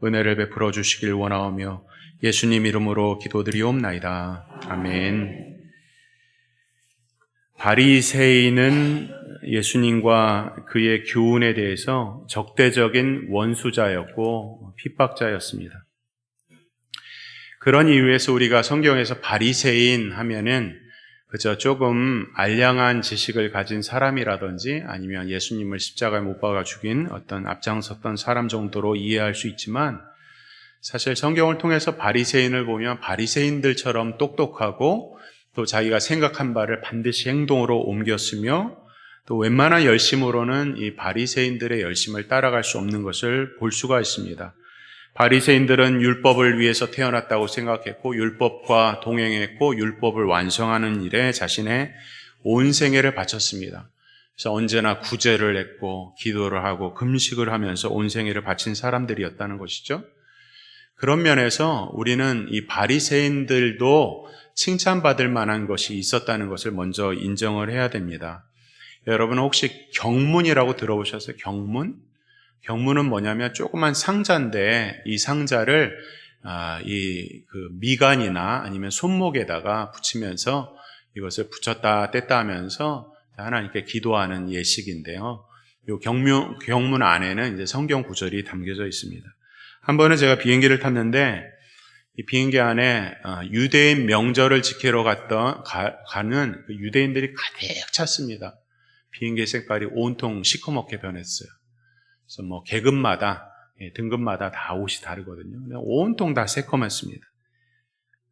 은혜를 베풀어 주시길 원하오며 예수님 이름으로 기도드리옵나이다. 아멘. 바리새인은 예수님과 그의 교훈에 대해서 적대적인 원수자였고 핍박자였습니다. 그런 이유에서 우리가 성경에서 바리새인 하면은 그저 조금 알량한 지식을 가진 사람이라든지 아니면 예수님을 십자가에 못 박아 죽인 어떤 앞장섰던 사람 정도로 이해할 수 있지만, 사실 성경을 통해서 바리새인을 보면 바리새인들처럼 똑똑하고 또 자기가 생각한 바를 반드시 행동으로 옮겼으며 또 웬만한 열심으로는 이 바리새인들의 열심을 따라갈 수 없는 것을 볼 수가 있습니다. 바리새인들은 율법을 위해서 태어났다고 생각했고 율법과 동행했고 율법을 완성하는 일에 자신의 온 생애를 바쳤습니다. 그래서 언제나 구제를 했고 기도를 하고 금식을 하면서 온 생애를 바친 사람들이었다는 것이죠. 그런 면에서 우리는 이 바리새인들도 칭찬받을 만한 것이 있었다는 것을 먼저 인정을 해야 됩니다. 여러분 혹시 경문이라고 들어보셨어요? 경문? 경문은 뭐냐면 조그만 상자인데 이 상자를 미간이나 아니면 손목에다가 붙이면서 이것을 붙였다 뗐다 하면서 하나님께 기도하는 예식인데요. 이 경문 안에는 이제 성경 구절이 담겨져 있습니다. 한 번은 제가 비행기를 탔는데 이 비행기 안에 유대인 명절을 지키러 가는 유대인들이 가득 찼습니다. 비행기의 색깔이 온통 시커멓게 변했어요. 그래서 계급마다, 등급마다 다 옷이 다르거든요. 온통 다 새까맣습니다.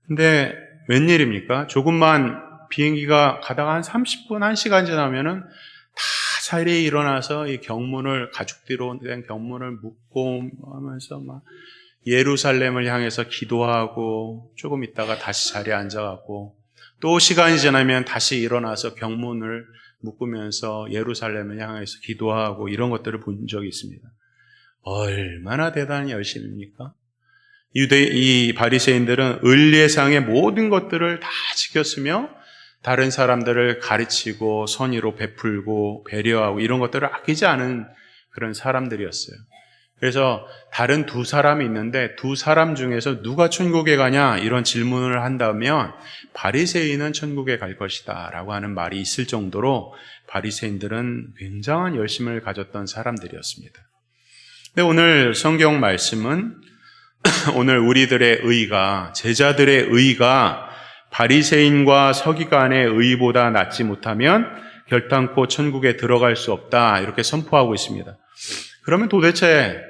근데 웬일입니까? 조금만 비행기가 가다가 한 30분, 1시간 지나면은 다 자리에 일어나서 이 경문을, 가죽뒤로 된 경문을 묶고 하면서 막 예루살렘을 향해서 기도하고 조금 있다가 다시 자리에 앉아가고 또 시간이 지나면 다시 일어나서 경문을 묶으면서 예루살렘을 향해서 기도하고 이런 것들을 본 적이 있습니다. 얼마나 대단한 열심입니까? 이 바리새인들은 을예상의 모든 것들을 다 지켰으며 다른 사람들을 가르치고 선의로 베풀고 배려하고 이런 것들을 아끼지 않은 그런 사람들이었어요. 그래서 다른 두 사람이 있는데 두 사람 중에서 누가 천국에 가냐 이런 질문을 한다면 바리새인은 천국에 갈 것이다 라고 하는 말이 있을 정도로 바리새인들은 굉장한 열심을 가졌던 사람들이었습니다. 근데 오늘 성경 말씀은 오늘 우리들의 의가, 제자들의 의가 바리새인과 서기관의 의보다 낫지 못하면 결단코 천국에 들어갈 수 없다 이렇게 선포하고 있습니다. 그러면 도대체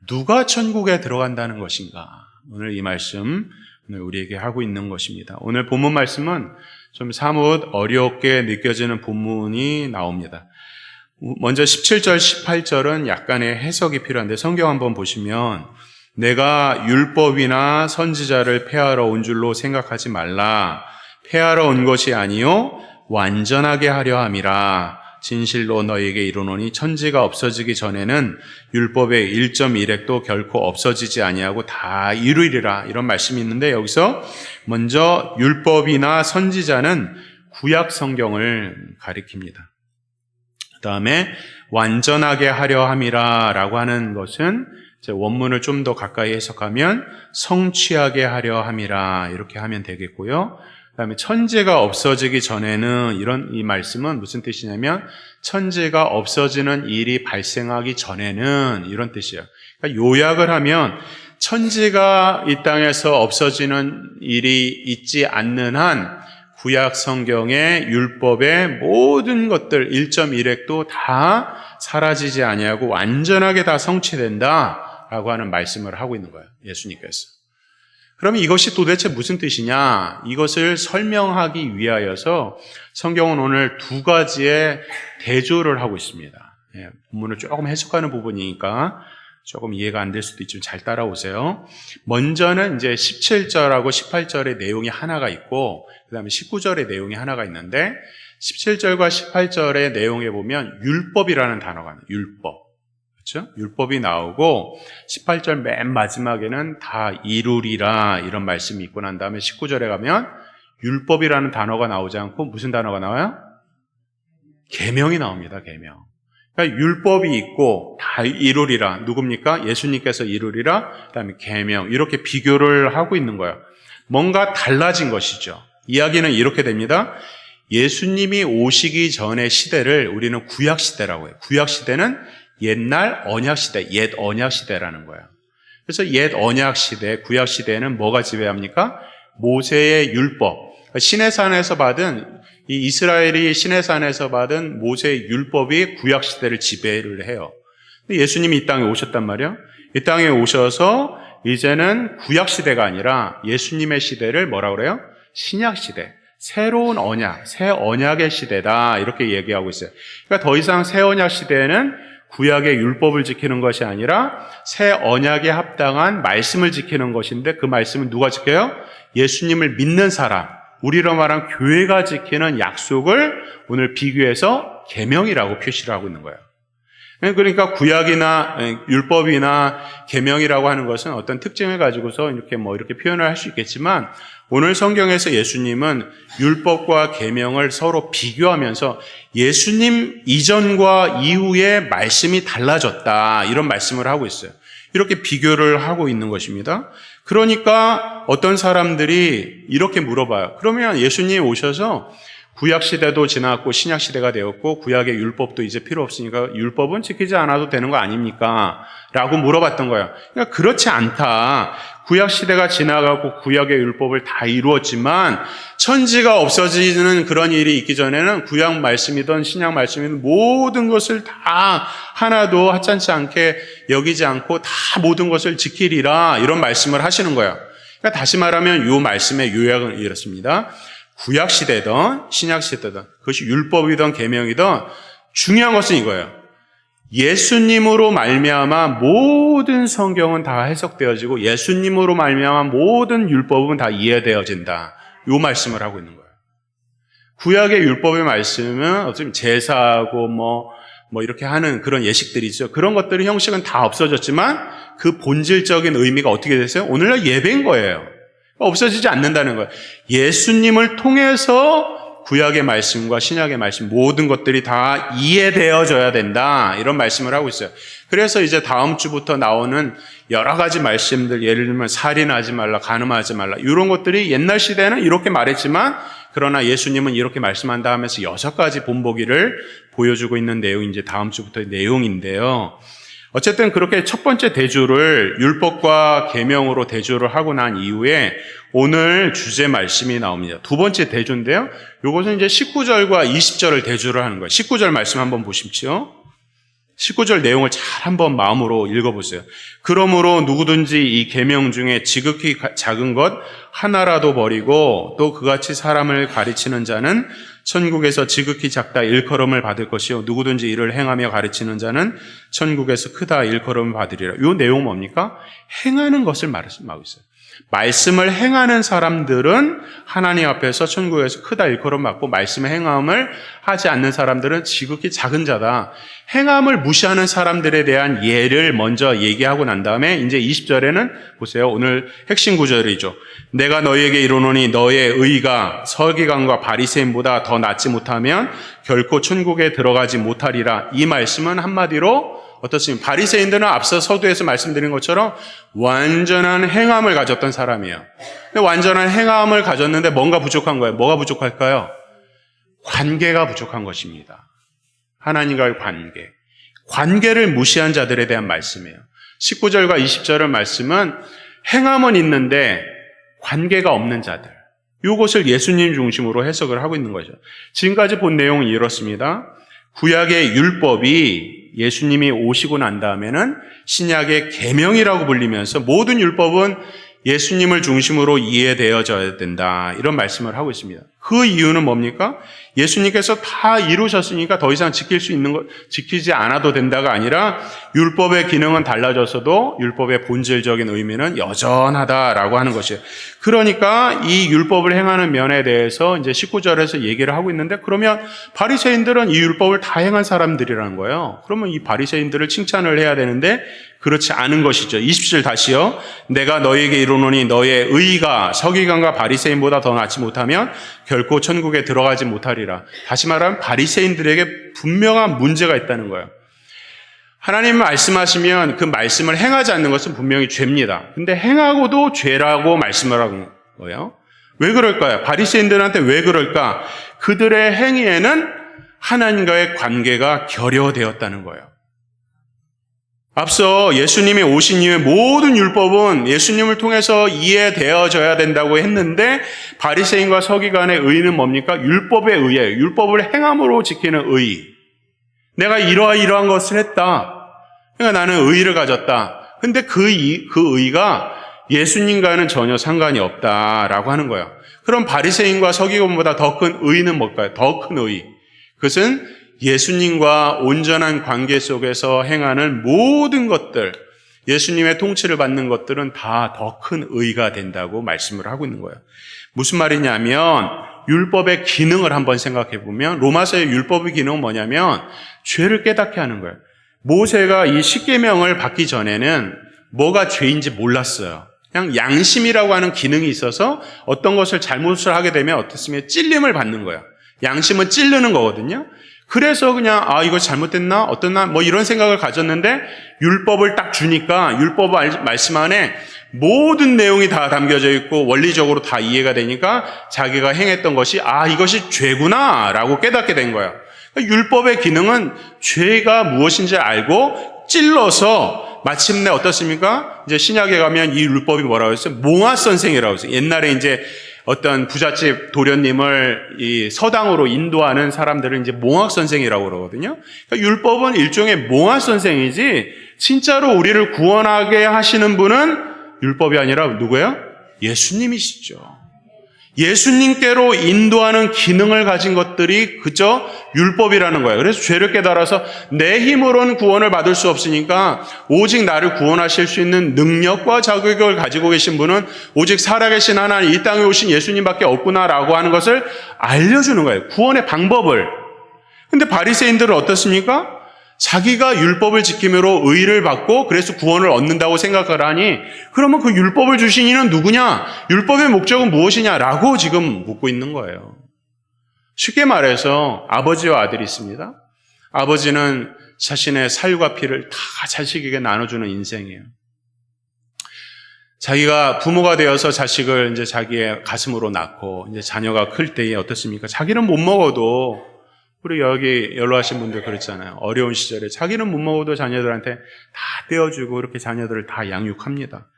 누가 천국에 들어간다는 것인가? 오늘 이 말씀 오늘 우리에게 하고 있는 것입니다. 오늘 본문 말씀은 좀 사뭇 어렵게 느껴지는 본문이 나옵니다. 먼저 17절, 18절은 약간의 해석이 필요한데 성경 한번 보시면 내가 율법이나 선지자를 폐하러 온 줄로 생각하지 말라. 폐하러 온 것이 아니요 완전하게 하려 함이라. 진실로 너에게 이르노니 천지가 없어지기 전에는 율법의 1.1획도 결코 없어지지 아니하고 다 이루리라 이런 말씀이 있는데 여기서 먼저 율법이나 선지자는 구약 성경을 가리킵니다. 그 다음에 완전하게 하려 함이라 라고 하는 것은 원문을 좀 더 가까이 해석하면 성취하게 하려 함이라 이렇게 하면 되겠고요. 그다음에 천지가 없어지기 전에는 이 말씀은 무슨 뜻이냐면 천지가 없어지는 일이 발생하기 전에는 이런 뜻이에요. 그러니까 요약을 하면 천지가 이 땅에서 없어지는 일이 있지 않는 한 구약 성경의 율법의 모든 것들 1.1획도 다 사라지지 아니하고 완전하게 다 성취된다라고 하는 말씀을 하고 있는 거예요. 예수님께서. 그러면 이것이 도대체 무슨 뜻이냐? 이것을 설명하기 위하여서 성경은 오늘 두 가지의 대조를 하고 있습니다. 본문을 조금 해석하는 부분이니까 조금 이해가 안 될 수도 있지만 잘 따라오세요. 먼저는 이제 17절하고 18절의 내용이 하나가 있고 그 다음에 19절의 내용이 하나가 있는데 17절과 18절의 내용에 보면 율법이라는 단어가 나와요. 율법. 그렇죠? 율법이 나오고 18절 맨 마지막에는 다 이루리라 이런 말씀이 있고 난 다음에 19절에 가면 율법이라는 단어가 나오지 않고 무슨 단어가 나와요? 계명이 나옵니다. 계명. 그러니까 율법이 있고 다 이루리라. 누굽니까? 예수님께서 이루리라. 그다음에 계명. 이렇게 비교를 하고 있는 거예요. 뭔가 달라진 것이죠. 이야기는 이렇게 됩니다. 예수님이 오시기 전의 시대를 우리는 구약 시대라고 해요. 구약 시대는 옛날 언약 시대, 옛 언약 시대라는 거예요. 그래서 옛 언약 시대, 구약 시대에는 뭐가 지배합니까? 모세의 율법. 시내산에서 받은 이 이스라엘이 시내산에서 받은 모세의 율법이 구약 시대를 지배를 해요. 근데 예수님이 이 땅에 오셨단 말이에요. 이 땅에 오셔서 이제는 구약 시대가 아니라 예수님의 시대를 뭐라 그래요? 신약 시대. 새로운 언약, 새 언약의 시대다. 이렇게 얘기하고 있어요. 그러니까 더 이상 새 언약 시대에는 구약의 율법을 지키는 것이 아니라 새 언약에 합당한 말씀을 지키는 것인데 그 말씀은 누가 지켜요? 예수님을 믿는 사람, 우리로 말하면 교회가 지키는 약속을 오늘 비교해서 계명이라고 표시를 하고 있는 거예요. 그러니까 구약이나 율법이나 계명이라고 하는 것은 어떤 특징을 가지고서 이렇게 표현을 할 수 있겠지만 오늘 성경에서 예수님은 율법과 계명을 서로 비교하면서 예수님 이전과 이후의 말씀이 달라졌다. 이런 말씀을 하고 있어요. 이렇게 비교를 하고 있는 것입니다. 그러니까 어떤 사람들이 이렇게 물어봐요. 그러면 예수님이 오셔서 구약 시대도 지났고 신약 시대가 되었고 구약의 율법도 이제 필요 없으니까 율법은 지키지 않아도 되는 거 아닙니까? 라고 물어봤던 거예요. 그러니까 그렇지 않다. 구약 시대가 지나가고 구약의 율법을 다 이루었지만 천지가 없어지는 그런 일이 있기 전에는 구약 말씀이든 신약 말씀이든 모든 것을 다 하나도 하찮지 않게 여기지 않고 다 모든 것을 지키리라 이런 말씀을 하시는 거예요. 그러니까 다시 말하면 이 말씀의 요약은 이렇습니다. 구약 시대든 신약 시대든 그것이 율법이든 계명이든 중요한 것은 이거예요. 예수님으로 말미암아 모든 성경은 다 해석되어지고 예수님으로 말미암아 모든 율법은 다 이해되어진다. 이 말씀을 하고 있는 거예요. 구약의 율법의 말씀은 어쩌면 제사하고 뭐 이렇게 하는 그런 예식들이죠. 그런 것들의 형식은 다 없어졌지만 그 본질적인 의미가 어떻게 됐어요? 오늘날 예배인 거예요. 없어지지 않는다는 거예요. 예수님을 통해서 구약의 말씀과 신약의 말씀 모든 것들이 다 이해되어져야 된다. 이런 말씀을 하고 있어요. 그래서 이제 다음 주부터 나오는 여러 가지 말씀들 예를 들면 살인하지 말라, 간음하지 말라 이런 것들이 옛날 시대는 이렇게 말했지만 그러나 예수님은 이렇게 말씀한다 하면서 6가지 본보기를 보여주고 있는 내용이 이제 다음 주부터의 내용인데요. 어쨌든 그렇게 첫 번째 대조를 율법과 계명으로 대조를 하고 난 이후에 오늘 주제 말씀이 나옵니다. 두 번째 대조인데요. 이것은 이제 19절과 20절을 대조를 하는 거예요. 19절 말씀 한번 보십시오. 19절 내용을 잘 한번 마음으로 읽어보세요. 그러므로 누구든지 이 계명 중에 지극히 작은 것 하나라도 버리고 또 그같이 사람을 가르치는 자는 천국에서 지극히 작다 일컬음을 받을 것이요 누구든지 이를 행하며 가르치는 자는 천국에서 크다 일컬음을 받으리라. 이 내용 뭡니까? 행하는 것을 말씀하고 있어요. 말씀을 행하는 사람들은 하나님 앞에서 천국에서 크다 일컬음 받고 말씀의 행함을 하지 않는 사람들은 지극히 작은 자다. 행함을 무시하는 사람들에 대한 예를 먼저 얘기하고 난 다음에 이제 20절에는 보세요. 오늘 핵심 구절이죠. 내가 너희에게 이르노니 너의 의가 서기관과 바리새인보다 더 낫지 못하면 결코 천국에 들어가지 못하리라. 이 말씀은 한마디로 어떻습니까? 바리새인들은 앞서 서두에서 말씀드린 것처럼 완전한 행함을 가졌던 사람이에요. 근데 완전한 행함을 가졌는데 뭔가 부족한 거예요. 뭐가 부족할까요? 관계가 부족한 것입니다. 하나님과의 관계. 관계를 무시한 자들에 대한 말씀이에요. 19절과 20절의 말씀은 행함은 있는데 관계가 없는 자들. 이것을 예수님 중심으로 해석을 하고 있는 거죠. 지금까지 본 내용은 이렇습니다. 구약의 율법이 예수님이 오시고 난 다음에는 신약의 계명이라고 불리면서 모든 율법은 예수님을 중심으로 이해되어져야 된다. 이런 말씀을 하고 있습니다. 그 이유는 뭡니까? 예수님께서 다 이루셨으니까 더 이상 지키지 않아도 된다가 아니라 율법의 기능은 달라졌어도 율법의 본질적인 의미는 여전하다라고 하는 것이에요. 그러니까 이 율법을 행하는 면에 대해서 이제 19절에서 얘기를 하고 있는데 그러면 바리새인들은 이 율법을 다 행한 사람들이라는 거예요. 그러면 이 바리새인들을 칭찬을 해야 되는데 그렇지 않은 것이죠. 20절 다시요. 내가 너희에게 이르노니 너의 의가 서기관과 바리새인보다 더 낫지 못하면 결코 천국에 들어가지 못하리라. 다시 말하면 바리새인들에게 분명한 문제가 있다는 거예요. 하나님 말씀하시면 그 말씀을 행하지 않는 것은 분명히 죄입니다. 근데 행하고도 죄라고 말씀을 하는 거예요. 왜 그럴까요? 바리새인들한테 왜 그럴까? 그들의 행위에는 하나님과의 관계가 결여되었다는 거예요. 앞서 예수님이 오신 이후에 모든 율법은 예수님을 통해서 이해되어져야 된다고 했는데 바리새인과 서기관의 의는 뭡니까? 율법에 의해 율법을 행함으로 지키는 의. 내가 이러한 것을 했다. 그러니까 나는 의를 가졌다. 근데 그 의가 예수님과는 전혀 상관이 없다라고 하는 거예요. 그럼 바리새인과 서기관보다 더 큰 의는 뭘까요? 더 큰 의. 그것은 예수님과 온전한 관계 속에서 행하는 모든 것들, 예수님의 통치를 받는 것들은 다 더 큰 의가 된다고 말씀을 하고 있는 거예요. 무슨 말이냐면 율법의 기능을 한번 생각해 보면 로마서의 율법의 기능은 뭐냐면 죄를 깨닫게 하는 거예요. 모세가 이 십계명을 받기 전에는 뭐가 죄인지 몰랐어요. 그냥 양심이라고 하는 기능이 있어서 어떤 것을 잘못을 하게 되면 어떻습니까? 찔림을 받는 거예요. 양심은 찌르는 거거든요. 그래서 그냥 이거 잘못됐나? 어떻나? 뭐 이런 생각을 가졌는데 율법을 딱 주니까 율법 말씀 안에 모든 내용이 다 담겨져 있고 원리적으로 다 이해가 되니까 자기가 행했던 것이 이것이 죄구나 라고 깨닫게 된 거예요. 그러니까 율법의 기능은 죄가 무엇인지 알고 찔러서 마침내 어떻습니까? 이제 신약에 가면 이 율법이 뭐라고 했어요? 몽화선생이라고 했어요. 옛날에 이제 어떤 부잣집 도련님을 이 서당으로 인도하는 사람들을 이제 몽학선생이라고 그러거든요. 그러니까 율법은 일종의 몽학선생이지 진짜로 우리를 구원하게 하시는 분은 율법이 아니라 누구예요? 예수님이시죠. 예수님께로 인도하는 기능을 가진 것들이 그저 율법이라는 거예요. 그래서 죄를 깨달아서 내 힘으로는 구원을 받을 수 없으니까 오직 나를 구원하실 수 있는 능력과 자격을 가지고 계신 분은 오직 살아계신 하나님, 이 땅에 오신 예수님밖에 없구나라고 하는 것을 알려주는 거예요. 구원의 방법을. 근데 바리새인들은 어떻습니까? 자기가 율법을 지킴으로 의를 받고 그래서 구원을 얻는다고 생각을 하니 그러면 그 율법을 주신 이는 누구냐? 율법의 목적은 무엇이냐라고 지금 묻고 있는 거예요. 쉽게 말해서 아버지와 아들이 있습니다. 아버지는 자신의 살과 피를 다 자식에게 나눠주는 인생이에요. 자기가 부모가 되어서 자식을 이제 자기의 가슴으로 낳고 이제 자녀가 클 때에 어떻습니까? 자기는 못 먹어도 우리 여기 연로하신 분들 그렇잖아요. 어려운 시절에 자기는 못 먹어도 자녀들한테 다 떼어주고 그렇게 자녀들을 다 양육합니다.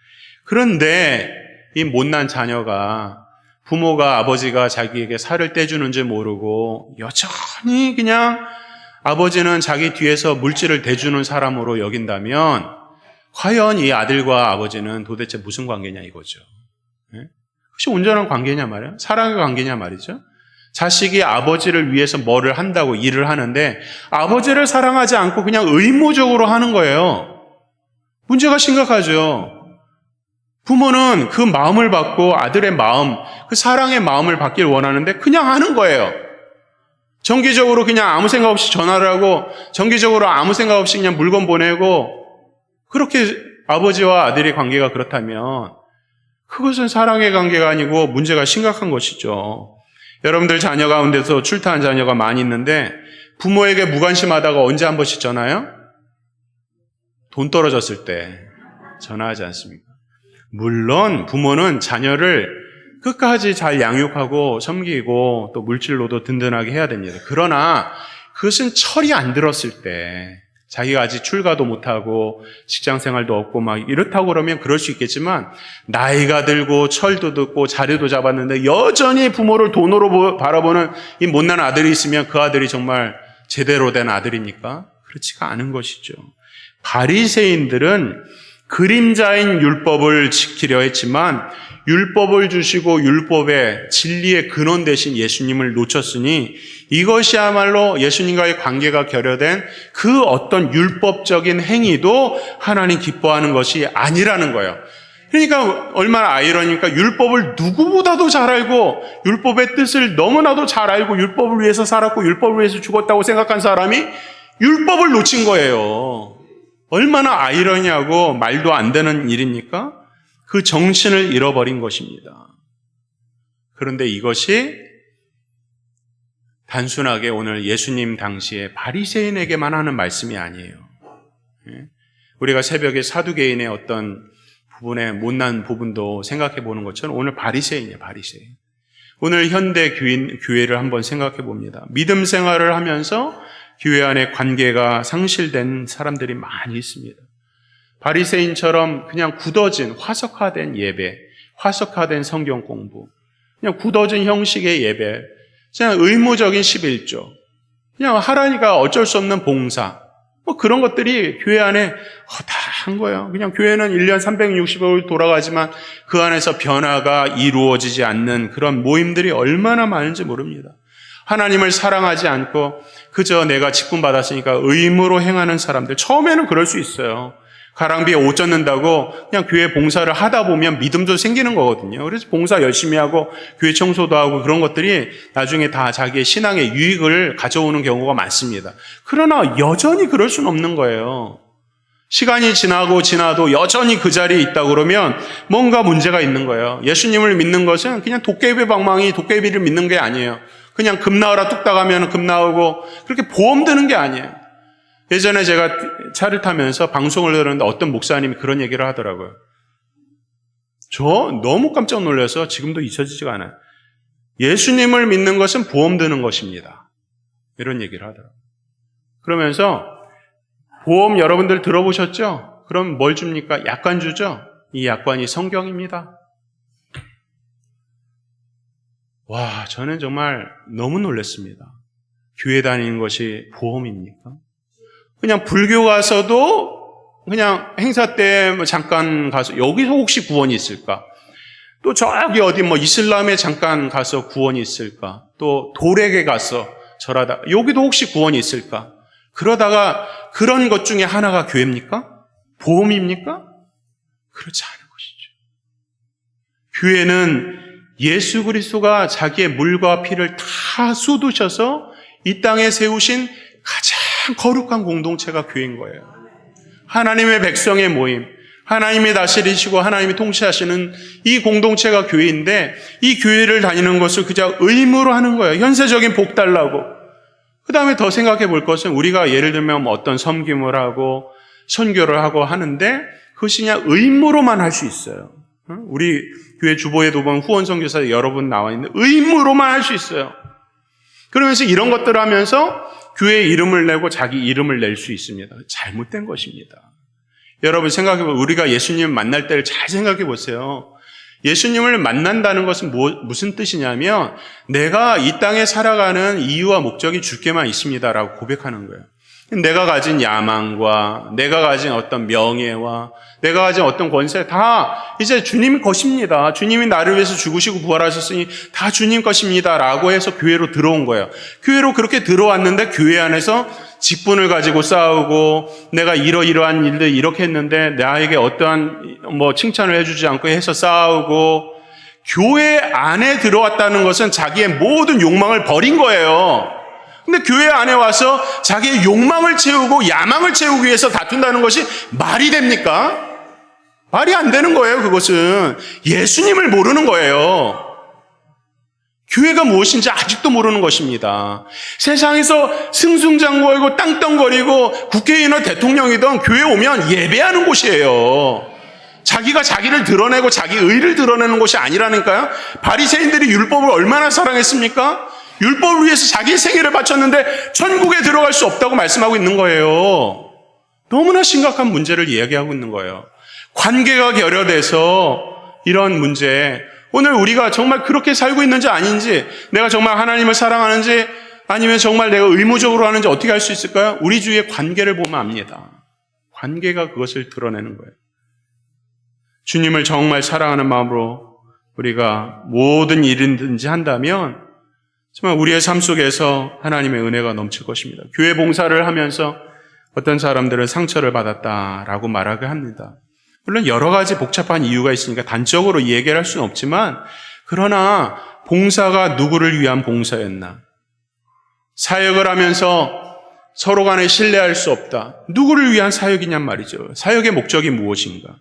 그런데 이 못난 자녀가 부모가 아버지가 자기에게 살을 떼주는지 모르고 여전히 그냥 아버지는 자기 뒤에서 물질을 대주는 사람으로 여긴다면 과연 이 아들과 아버지는 도대체 무슨 관계냐 이거죠. 혹시 온전한 관계냐 말이에요? 사랑의 관계냐 말이죠. 자식이 아버지를 위해서 뭐를 한다고 일을 하는데 아버지를 사랑하지 않고 그냥 의무적으로 하는 거예요. 문제가 심각하죠. 부모는 그 마음을 받고 아들의 마음, 그 사랑의 마음을 받길 원하는데 그냥 하는 거예요. 정기적으로 그냥 아무 생각 없이 전화를 하고 정기적으로 아무 생각 없이 그냥 물건 보내고 그렇게 아버지와 아들의 관계가 그렇다면 그것은 사랑의 관계가 아니고 문제가 심각한 것이죠. 여러분들 자녀 가운데서 출타한 자녀가 많이 있는데 부모에게 무관심하다가 언제 한 번씩 전화해요? 돈 떨어졌을 때 전화하지 않습니까? 물론 부모는 자녀를 끝까지 잘 양육하고 섬기고 또 물질로도 든든하게 해야 됩니다. 그러나 그것은 철이 안 들었을 때 자기가 아직 출가도 못하고 직장생활도 없고 막 이렇다고 그러면 그럴 수 있겠지만 나이가 들고 철도 듣고 자리도 잡았는데 여전히 부모를 돈으로 바라보는 이 못난 아들이 있으면 그 아들이 정말 제대로 된 아들입니까? 그렇지가 않은 것이죠. 바리새인들은 그림자인 율법을 지키려 했지만 율법을 주시고 율법의 진리의 근원 되신 예수님을 놓쳤으니 이것이야말로 예수님과의 관계가 결여된 그 어떤 율법적인 행위도 하나님 기뻐하는 것이 아니라는 거예요. 그러니까 얼마나 아이러니까 율법을 누구보다도 잘 알고 율법의 뜻을 너무나도 잘 알고 율법을 위해서 살았고 율법을 위해서 죽었다고 생각한 사람이 율법을 놓친 거예요. 얼마나 아이러니하고 말도 안 되는 일입니까? 그 정신을 잃어버린 것입니다. 그런데 이것이 단순하게 오늘 예수님 당시에 바리새인에게만 하는 말씀이 아니에요. 우리가 새벽에 사두개인의 어떤 부분에 못난 부분도 생각해 보는 것처럼 오늘 바리새인이에요, 바리새인. 오늘 현대 교회를 한번 생각해 봅니다. 믿음 생활을 하면서 교회 안에 관계가 상실된 사람들이 많이 있습니다. 바리새인처럼 그냥 굳어진 화석화된 예배, 화석화된 성경 공부, 그냥 굳어진 형식의 예배, 그냥 의무적인 11조, 그냥 하라니까 어쩔 수 없는 봉사, 뭐 그런 것들이 교회 안에 다 한 거예요. 그냥 교회는 1년 365일 돌아가지만 그 안에서 변화가 이루어지지 않는 그런 모임들이 얼마나 많은지 모릅니다. 하나님을 사랑하지 않고 그저 내가 직분 받았으니까 의무로 행하는 사람들, 처음에는 그럴 수 있어요. 가랑비에 옷 젖는다고 그냥 교회 봉사를 하다 보면 믿음도 생기는 거거든요. 그래서 봉사 열심히 하고 교회 청소도 하고 그런 것들이 나중에 다 자기의 신앙의 유익을 가져오는 경우가 많습니다. 그러나 여전히 그럴 수는 없는 거예요. 시간이 지나도 여전히 그 자리에 있다 그러면 뭔가 문제가 있는 거예요. 예수님을 믿는 것은 그냥 도깨비 방망이 도깨비를 믿는 게 아니에요. 그냥 금 나오라 뚝딱 하면 금 나오고 그렇게 보험 드는 게 아니에요. 예전에 제가 차를 타면서 방송을 들었는데 어떤 목사님이 그런 얘기를 하더라고요. 저 너무 깜짝 놀라서 지금도 잊혀지지가 않아요. 예수님을 믿는 것은 보험 드는 것입니다. 이런 얘기를 하더라고요. 그러면서 보험 여러분들 들어보셨죠? 그럼 뭘 줍니까? 약관 주죠? 이 약관이 성경입니다. 와, 저는 정말 너무 놀랐습니다. 교회 다니는 것이 보험입니까? 그냥 불교 가서도 그냥 행사 때 잠깐 가서 여기서 혹시 구원이 있을까? 또 저기 어디 이슬람에 잠깐 가서 구원이 있을까? 또 돌에게 가서 절하다 여기도 혹시 구원이 있을까? 그러다가 그런 것 중에 하나가 교회입니까? 보험입니까? 그렇지 않은 것이죠. 교회는 예수 그리스도가 자기의 물과 피를 다 쏟으셔서 이 땅에 세우신 가장 거룩한 공동체가 교회인 거예요. 하나님의 백성의 모임, 하나님이 다스리시고 하나님이 통치하시는 이 공동체가 교회인데 이 교회를 다니는 것을 그저 의무로 하는 거예요. 현세적인 복 달라고. 그 다음에 더 생각해 볼 것은 우리가 예를 들면 어떤 섬김을 하고 선교를 하고 하는데 그것이 그냥 의무로만 할 수 있어요. 우리 교회 주보에도 보면 후원 선교사 여러 분 나와 있는데 의무로만 할 수 있어요. 그러면서 이런 것들을 하면서 교회의 이름을 내고 자기 이름을 낼 수 있습니다. 잘못된 것입니다. 여러분 생각해보면 우리가 예수님을 만날 때를 잘 생각해 보세요. 예수님을 만난다는 것은 무슨 뜻이냐면 내가 이 땅에 살아가는 이유와 목적이 주께만 있습니다라고 고백하는 거예요. 내가 가진 야망과 내가 가진 어떤 명예와 내가 가진 어떤 권세 다 이제 주님 것입니다. 주님이 나를 위해서 죽으시고 부활하셨으니 다 주님 것입니다 라고 해서 교회로 들어온 거예요. 교회로 그렇게 들어왔는데 교회 안에서 직분을 가지고 싸우고 내가 이러이러한 일들 이렇게 했는데 나에게 어떠한 칭찬을 해주지 않고 해서 싸우고 교회 안에 들어왔다는 것은 자기의 모든 욕망을 버린 거예요. 근데 교회 안에 와서 자기의 욕망을 채우고 야망을 채우기 위해서 다툰다는 것이 말이 됩니까? 말이 안 되는 거예요. 그것은 예수님을 모르는 거예요. 교회가 무엇인지 아직도 모르는 것입니다. 세상에서 승승장구하고 땅덩거리고 국회의원이나 대통령이든 교회 오면 예배하는 곳이에요. 자기가 자기를 드러내고 자기 의를 드러내는 것이 아니라니까요. 바리새인들이 율법을 얼마나 사랑했습니까? 율법을 위해서 자기 생애를 바쳤는데 천국에 들어갈 수 없다고 말씀하고 있는 거예요. 너무나 심각한 문제를 이야기하고 있는 거예요. 관계가 결여돼서 이런 문제, 오늘 우리가 정말 그렇게 살고 있는지 아닌지, 내가 정말 하나님을 사랑하는지 아니면 정말 내가 의무적으로 하는지 어떻게 알 수 있을까요? 우리 주위의 관계를 보면 압니다. 관계가 그것을 드러내는 거예요. 주님을 정말 사랑하는 마음으로 우리가 모든 일이든지 한다면 정말 우리의 삶 속에서 하나님의 은혜가 넘칠 것입니다. 교회 봉사를 하면서 어떤 사람들은 상처를 받았다라고 말하게 합니다. 물론 여러 가지 복잡한 이유가 있으니까 단적으로 얘기를 할 수는 없지만 그러나 봉사가 누구를 위한 봉사였나? 사역을 하면서 서로 간에 신뢰할 수 없다. 누구를 위한 사역이냔 말이죠. 사역의 목적이 무엇인가?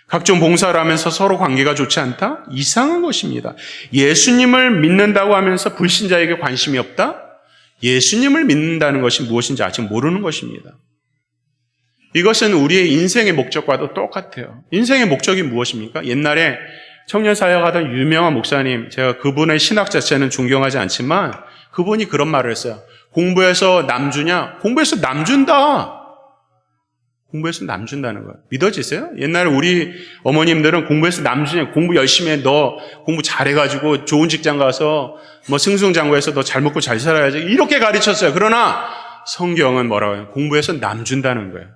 각종 봉사를 하면서 서로 관계가 좋지 않다? 이상한 것입니다. 예수님을 믿는다고 하면서 불신자에게 관심이 없다? 예수님을 믿는다는 것이 무엇인지 아직 모르는 것입니다. 이것은 우리의 인생의 목적과도 똑같아요. 인생의 목적이 무엇입니까? 옛날에 청년사역하던 유명한 목사님, 제가 그분의 신학 자체는 존경하지 않지만 그분이 그런 말을 했어요. 공부해서 남 주냐? 공부해서 남 준다. 공부해서 남 준다는 거예요. 믿어지세요? 옛날에 우리 어머님들은 공부해서 남 주냐? 공부 열심히 해. 너 공부 잘해가지고 좋은 직장 가서 뭐 승승장구해서 너 잘 먹고 잘 살아야지. 이렇게 가르쳤어요. 그러나 성경은 뭐라고 해요? 공부해서 남 준다는 거예요.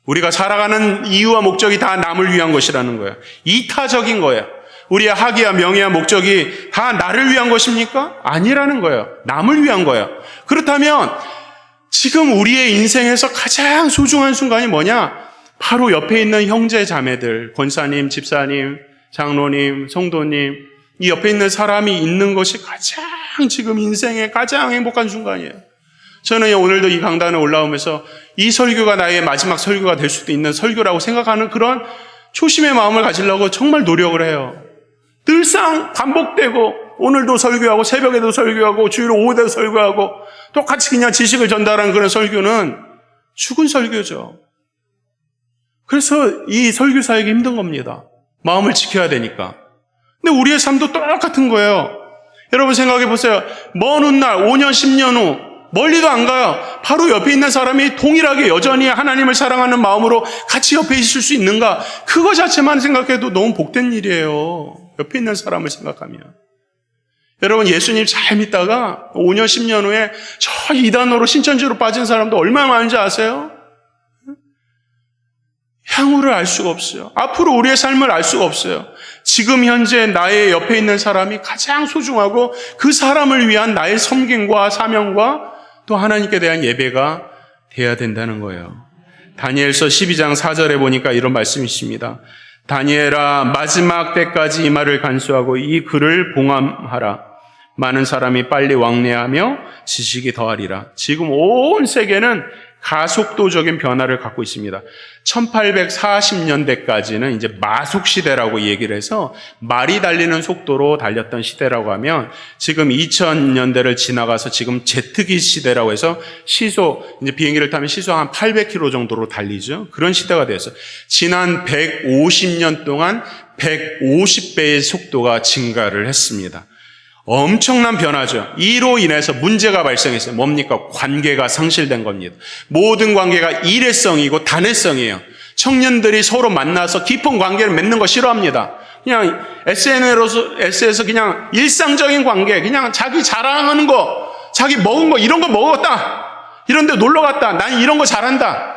우리가 살아가는 이유와 목적이 다 남을 위한 것이라는 거예요. 이타적인 거예요. 우리의 학위와 명예와 목적이 다 나를 위한 것입니까? 아니라는 거예요. 남을 위한 거예요. 그렇다면 지금 우리의 인생에서 가장 소중한 순간이 뭐냐? 바로 옆에 있는 형제 자매들, 권사님, 집사님, 장로님, 성도님, 이 옆에 있는 사람이 있는 것이 가장 지금 인생의 가장 행복한 순간이에요. 저는 오늘도 이 강단에 올라오면서 이 설교가 나의 마지막 설교가 될 수도 있는 설교라고 생각하는 그런 초심의 마음을 가지려고 정말 노력을 해요. 늘상 반복되고 오늘도 설교하고 새벽에도 설교하고 주일 오후에도 설교하고 똑같이 그냥 지식을 전달하는 그런 설교는 죽은 설교죠. 그래서 이 설교 사역이 힘든 겁니다. 마음을 지켜야 되니까. 근데 우리의 삶도 똑같은 거예요. 여러분 생각해 보세요. 먼 훗날 5년 10년 후 멀리도 안 가요. 바로 옆에 있는 사람이 동일하게 여전히 하나님을 사랑하는 마음으로 같이 옆에 있을 수 있는가? 그거 자체만 생각해도 너무 복된 일이에요. 옆에 있는 사람을 생각하면. 여러분 예수님 잘 믿다가 5년 10년 후에 저 이단으로 신천지로 빠진 사람도 얼마나 많은지 아세요? 향후를 알 수가 없어요. 앞으로 우리의 삶을 알 수가 없어요. 지금 현재 나의 옆에 있는 사람이 가장 소중하고 그 사람을 위한 나의 섬김과 사명과 또 하나님께 대한 예배가 돼야 된다는 거예요. 다니엘서 12장 4절에 보니까 이런 말씀이 있습니다. 다니엘아 마지막 때까지 이 말을 간수하고 이 글을 봉함하라. 많은 사람이 빨리 왕래하며 지식이 더하리라. 지금 온 세계는 가속도적인 변화를 갖고 있습니다. 1840년대까지는 이제 마속 시대라고 얘기를 해서 말이 달리는 속도로 달렸던 시대라고 하면 지금 2000년대를 지나가서 지금 제트기 시대라고 해서 시속 이제 비행기를 타면 시속 한 800km 정도로 달리죠. 그런 시대가 됐어요. 지난 150년 동안 150배의 속도가 증가를 했습니다. 엄청난 변화죠. 이로 인해서 문제가 발생했어요. 뭡니까? 관계가 상실된 겁니다. 모든 관계가 일회성이고 단회성이에요. 청년들이 서로 만나서 깊은 관계를 맺는 거 싫어합니다. 그냥 SNS에서 그냥 일상적인 관계, 그냥 자기 자랑하는 거, 자기 먹은 거, 이런 거 먹었다. 이런 데 놀러 갔다. 난 이런 거 잘한다.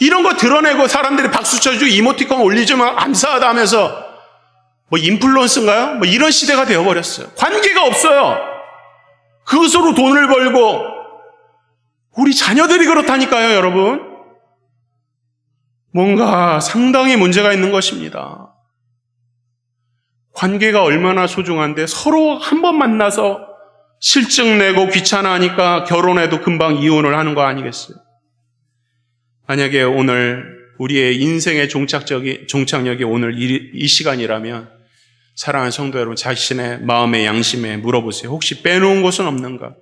이런 거 드러내고 사람들이 박수 쳐주고 이모티콘 올리지만 감사하다 하면서 뭐 인플루언서인가요? 뭐 이런 시대가 되어버렸어요. 관계가 없어요. 그것으로 돈을 벌고 우리 자녀들이 그렇다니까요, 여러분. 뭔가 상당히 문제가 있는 것입니다. 관계가 얼마나 소중한데 서로 한 번 만나서 실증 내고 귀찮아하니까 결혼해도 금방 이혼을 하는 거 아니겠어요? 만약에 오늘 우리의 인생의 종착역이 오늘 이 시간이라면 사랑하는 성도 여러분, 자신의 마음의 양심에 물어보세요. 혹시 빼놓은 것은 없는가?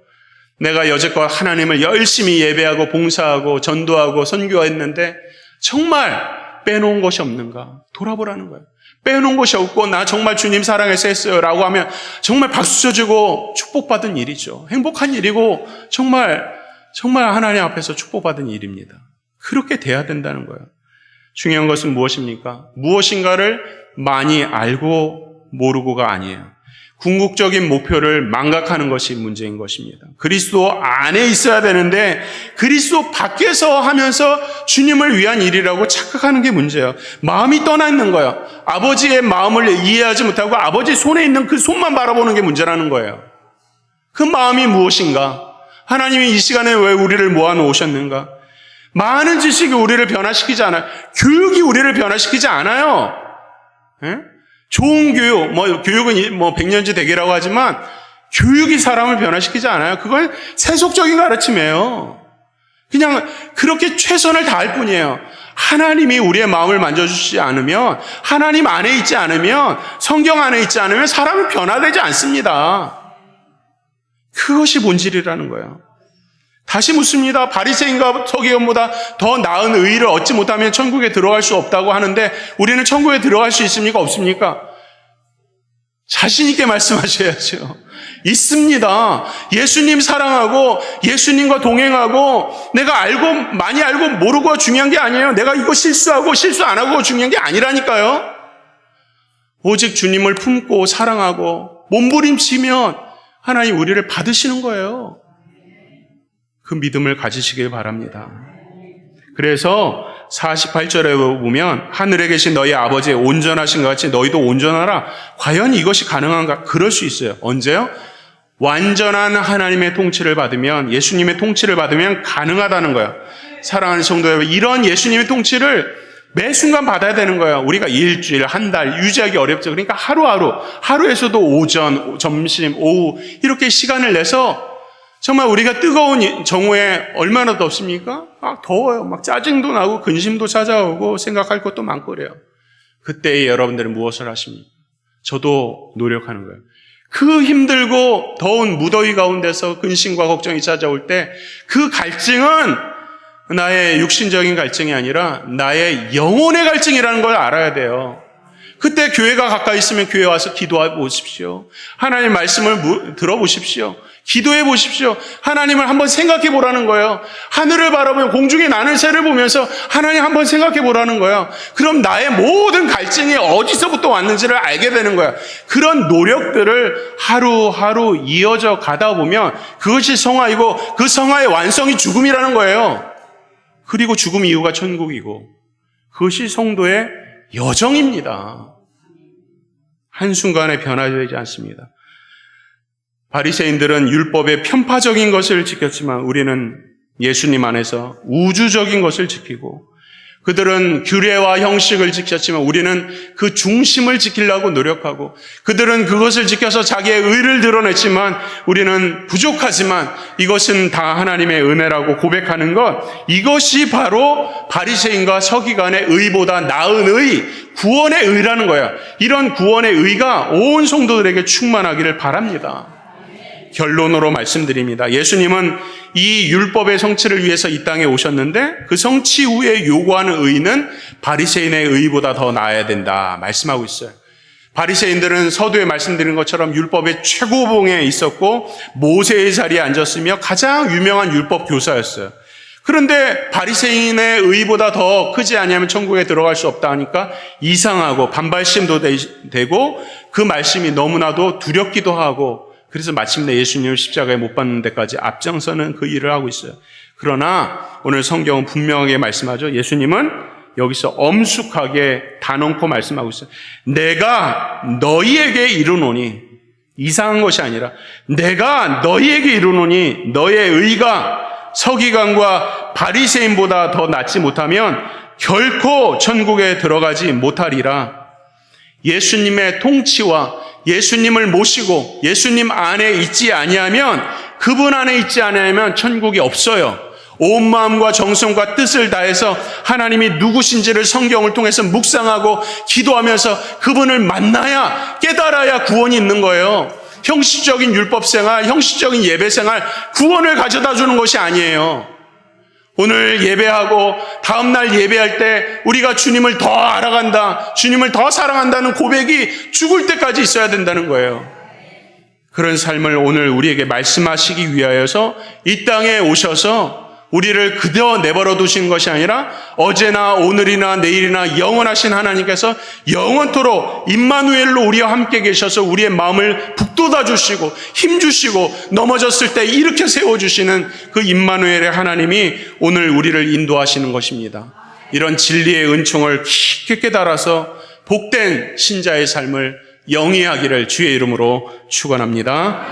내가 여태껏 하나님을 열심히 예배하고 봉사하고 전도하고 선교했는데 정말 빼놓은 것이 없는가? 돌아보라는 거예요. 빼놓은 것이 없고 나 정말 주님 사랑해서 했어요 라고 하면 정말 박수 쳐주고 축복받은 일이죠. 행복한 일이고 정말 하나님 앞에서 축복받은 일입니다. 그렇게 돼야 된다는 거예요. 중요한 것은 무엇입니까? 무엇인가를 많이 알고 모르고가 아니에요. 궁극적인 목표를 망각하는 것이 문제인 것입니다. 그리스도 안에 있어야 되는데 그리스도 밖에서 하면서 주님을 위한 일이라고 착각하는 게 문제예요. 마음이 떠나 있는 거예요. 아버지의 마음을 이해하지 못하고 아버지 손에 있는 그 손만 바라보는 게 문제라는 거예요. 그 마음이 무엇인가? 하나님이 이 시간에 왜 우리를 모아놓으셨는가? 많은 지식이 우리를 변화시키지 않아요. 교육이 우리를 변화시키지 않아요. 예? 좋은 교육, 교육은 100년지 대계라고 하지만 교육이 사람을 변화시키지 않아요. 그건 세속적인 가르침이에요. 그냥 그렇게 최선을 다할 뿐이에요. 하나님이 우리의 마음을 만져주시지 않으면, 하나님 안에 있지 않으면, 성경 안에 있지 않으면 사람은 변화되지 않습니다. 그것이 본질이라는 거예요. 다시 묻습니다. 바리새인과 서기관보다 더 나은 의의를 얻지 못하면 천국에 들어갈 수 없다고 하는데 우리는 천국에 들어갈 수 있습니까? 없습니까? 자신 있게 말씀하셔야죠. 있습니다. 예수님 사랑하고 예수님과 동행하고 내가 많이 알고 모르고 중요한 게 아니에요. 내가 이거 실수하고 실수 안 하고 중요한 게 아니라니까요. 오직 주님을 품고 사랑하고 몸부림치면 하나님 우리를 받으시는 거예요. 그 믿음을 가지시길 바랍니다. 그래서 48절에 보면 하늘에 계신 너희 아버지의 온전하신 것 같이 너희도 온전하라. 과연 이것이 가능한가? 그럴 수 있어요. 언제요? 완전한 하나님의 통치를 받으면, 예수님의 통치를 받으면 가능하다는 거예요. 사랑하는 성도 여러분, 이런 예수님의 통치를 매 순간 받아야 되는 거예요. 우리가 일주일, 한 달 유지하기 어렵죠. 그러니까 하루에서도 오전, 점심, 오후 이렇게 시간을 내서 정말 우리가 뜨거운 정오에 얼마나 덥습니까? 더워요. 막 짜증도 나고 근심도 찾아오고 생각할 것도 많고 그래요. 그때 여러분들은 무엇을 하십니까? 저도 노력하는 거예요. 그 힘들고 더운 무더위 가운데서 근심과 걱정이 찾아올 때 그 갈증은 나의 육신적인 갈증이 아니라 나의 영혼의 갈증이라는 걸 알아야 돼요. 그때 교회가 가까이 있으면 교회 와서 기도해 보십시오. 하나님 말씀을 들어보십시오. 기도해 보십시오. 하나님을 한번 생각해 보라는 거예요. 하늘을 바라보며 공중에 나는 새를 보면서 하나님 한번 생각해 보라는 거예요. 그럼 나의 모든 갈증이 어디서부터 왔는지를 알게 되는 거예요. 그런 노력들을 하루하루 이어져 가다 보면 그것이 성화이고 그 성화의 완성이 죽음이라는 거예요. 그리고 죽음 이후가 천국이고 그것이 성도의 여정입니다. 한순간에 변화되지 않습니다. 바리새인들은 율법의 편파적인 것을 지켰지만 우리는 예수님 안에서 우주적인 것을 지키고 그들은 규례와 형식을 지켰지만 우리는 그 중심을 지키려고 노력하고 그들은 그것을 지켜서 자기의 의를 드러냈지만 우리는 부족하지만 이것은 다 하나님의 은혜라고 고백하는 것, 이것이 바로 바리새인과 서기관의 의보다 나은 의, 구원의 의라는 거예요. 이런 구원의 의가 온 성도들에게 충만하기를 바랍니다. 결론으로 말씀드립니다. 예수님은 이 율법의 성취를 위해서 이 땅에 오셨는데 그 성취 후에 요구하는 의는 바리새인의 의보다 더 나아야 된다 말씀하고 있어요. 바리새인들은 서두에 말씀드린 것처럼 율법의 최고봉에 있었고 모세의 자리에 앉았으며 가장 유명한 율법 교사였어요. 그런데 바리새인의 의보다 더 크지 않으면 천국에 들어갈 수 없다 하니까 이상하고 반발심도 되고 그 말씀이 너무나도 두렵기도 하고 그래서 마침내 예수님을 십자가에 못 박는 데까지 앞장서는 그 일을 하고 있어요. 그러나 오늘 성경은 분명하게 말씀하죠. 예수님은 여기서 엄숙하게 단언코 말씀하고 있어요. 내가 너희에게 이르노니, 이상한 것이 아니라 내가 너희에게 이르노니 너의 의가 서기관과 바리새인보다 더 낫지 못하면 결코 천국에 들어가지 못하리라. 예수님의 통치와 예수님을 모시고 예수님 안에 있지 아니하면, 그분 안에 있지 아니하면 천국이 없어요. 온 마음과 정성과 뜻을 다해서 하나님이 누구신지를 성경을 통해서 묵상하고 기도하면서 그분을 만나야, 깨달아야 구원이 있는 거예요. 형식적인 율법생활, 형식적인 예배생활, 구원을 가져다 주는 것이 아니에요. 오늘 예배하고 다음날 예배할 때 우리가 주님을 더 알아간다, 주님을 더 사랑한다는 고백이 죽을 때까지 있어야 된다는 거예요. 그런 삶을 오늘 우리에게 말씀하시기 위하여서 이 땅에 오셔서 우리를 그대로 내버려 두신 것이 아니라 어제나 오늘이나 내일이나 영원하신 하나님께서 영원토록 임마누엘로 우리와 함께 계셔서 우리의 마음을 북돋아 주시고 힘 주시고 넘어졌을 때 일으켜 세워주시는 그 임마누엘의 하나님이 오늘 우리를 인도하시는 것입니다. 이런 진리의 은총을 깊게 깨달아서 복된 신자의 삶을 영위하기를 주의 이름으로 축원합니다.